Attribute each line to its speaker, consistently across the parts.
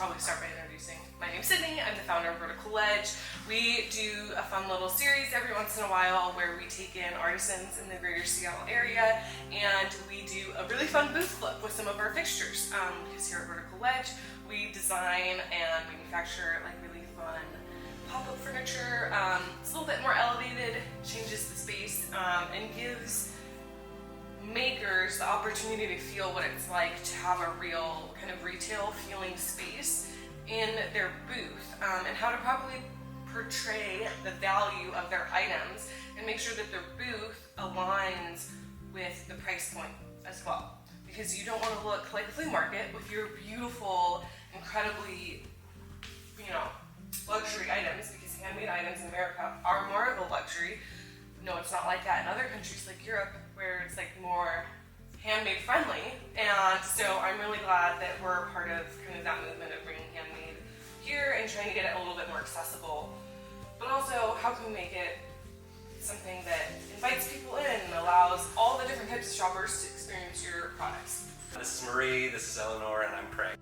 Speaker 1: probably start by introducing. My name's Sydney. I'm the founder of Vertical Edge. We do a fun little series every once in a while where we take in artisans in the greater Seattle area and we do a really fun booth flip with some of our fixtures. Because here at Vertical Edge, we design and manufacture like really fun pop-up furniture. It's a little bit more elevated, changes the space, and gives makers the opportunity to feel what it's like to have a real kind of retail feeling space in their booth, and how to properly portray the value of their items and make sure that their booth aligns with the price point as well. Because you don't want to look like a flea market with your beautiful, incredibly, luxury items, because handmade items in America are more of a luxury. No, it's not like that in other countries like Europe, where it's like more handmade friendly. And so I'm really glad that we're a part of kind of that movement of bringing handmade here and trying to get it a little bit more accessible. But also, how can we make it something that invites people in and allows all the different types of shoppers to experience your products?
Speaker 2: This is Marie, this is Eleanor, and I'm Craig.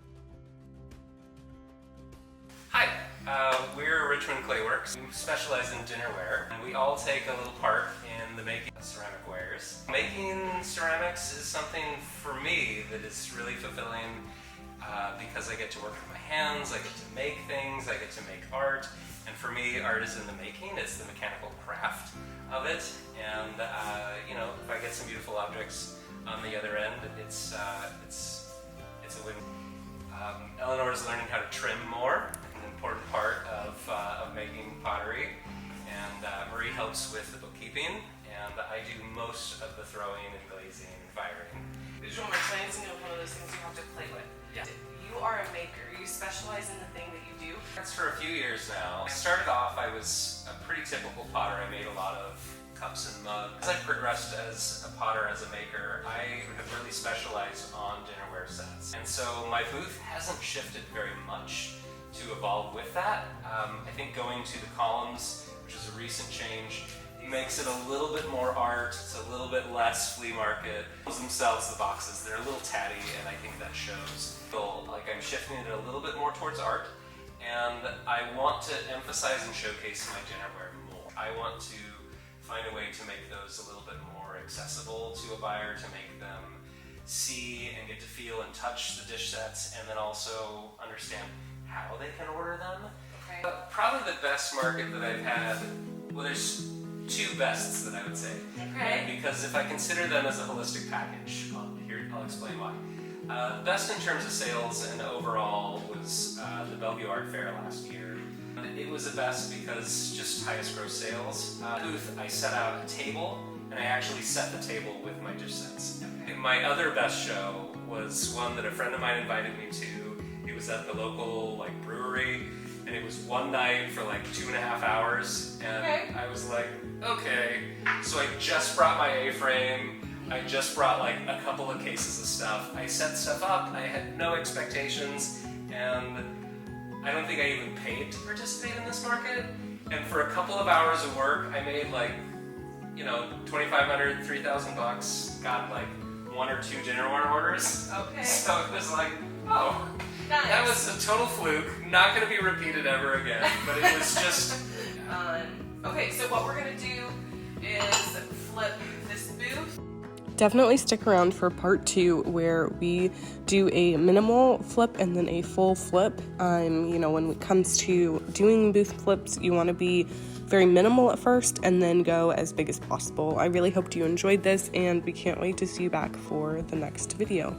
Speaker 2: Hi, we're Richmond Clay Works. We specialize in dinnerware, and we all take a little part in the making of ceramic wares. Making ceramics is something for me that is really fulfilling because I get to work with my hands, I get to make things, I get to make art, and for me, art is in the making. It's the mechanical craft of it, and if I get some beautiful objects on the other end, it's a win. Eleanor is learning how to trim more, an important part of making pottery, and Marie helps with the bookkeeping, and I do most of the throwing and glazing and firing.
Speaker 1: Visual merchandising is one of those things you have to play with.
Speaker 2: Yeah.
Speaker 1: You are a maker. You specialize in the thing that you do.
Speaker 2: That's for a few years now. I started off, I was a pretty typical potter. I made a lot of cups and mugs. As I progressed as a potter, as a maker, I have really specialized on dinnerware sets. And so my booth hasn't shifted very much to evolve with that. I think going to the columns, which is a recent change, makes it a little bit more art, it's a little bit less flea market. Themselves, the boxes, they're a little tatty, and I think that shows. So, like, I'm shifting it a little bit more towards art, and I want to emphasize and showcase my dinnerware more. I want to find a way to make those a little bit more accessible to a buyer, to make them see and get to feel and touch the dish sets, and then also understand how they can order them.
Speaker 1: Okay.
Speaker 2: But probably the best market that I've had, well, there's two bests that I would say.
Speaker 1: Okay.
Speaker 2: Because if I consider them as a holistic package, I'll explain why. Best in terms of sales and overall was the Bellevue Art Fair last year. It was the best because just highest gross sales. Booth, I set out a table, and I actually set the table with my dish sets. Okay. My other best show was one that a friend of mine invited me to. It was at the local brewery, and it was one night for 2.5 hours, and
Speaker 1: okay.
Speaker 2: I was like, okay. So I just brought my A-frame, I just brought a couple of cases of stuff. I set stuff up, I had no expectations, and I don't think I even paid to participate in this market. And for a couple of hours of work, I made $2,500, $3,000, got 1 or 2 dinnerware orders.
Speaker 1: Okay.
Speaker 2: So it was oh.
Speaker 1: Nice.
Speaker 2: That was a total fluke, not going to be repeated ever again, but it was just...
Speaker 1: Okay, so what we're going to do is flip this booth.
Speaker 3: Definitely stick around for part 2 where we do a minimal flip and then a full flip. When it comes to doing booth flips, you want to be very minimal at first and then go as big as possible. I really hope you enjoyed this, and we can't wait to see you back for the next video.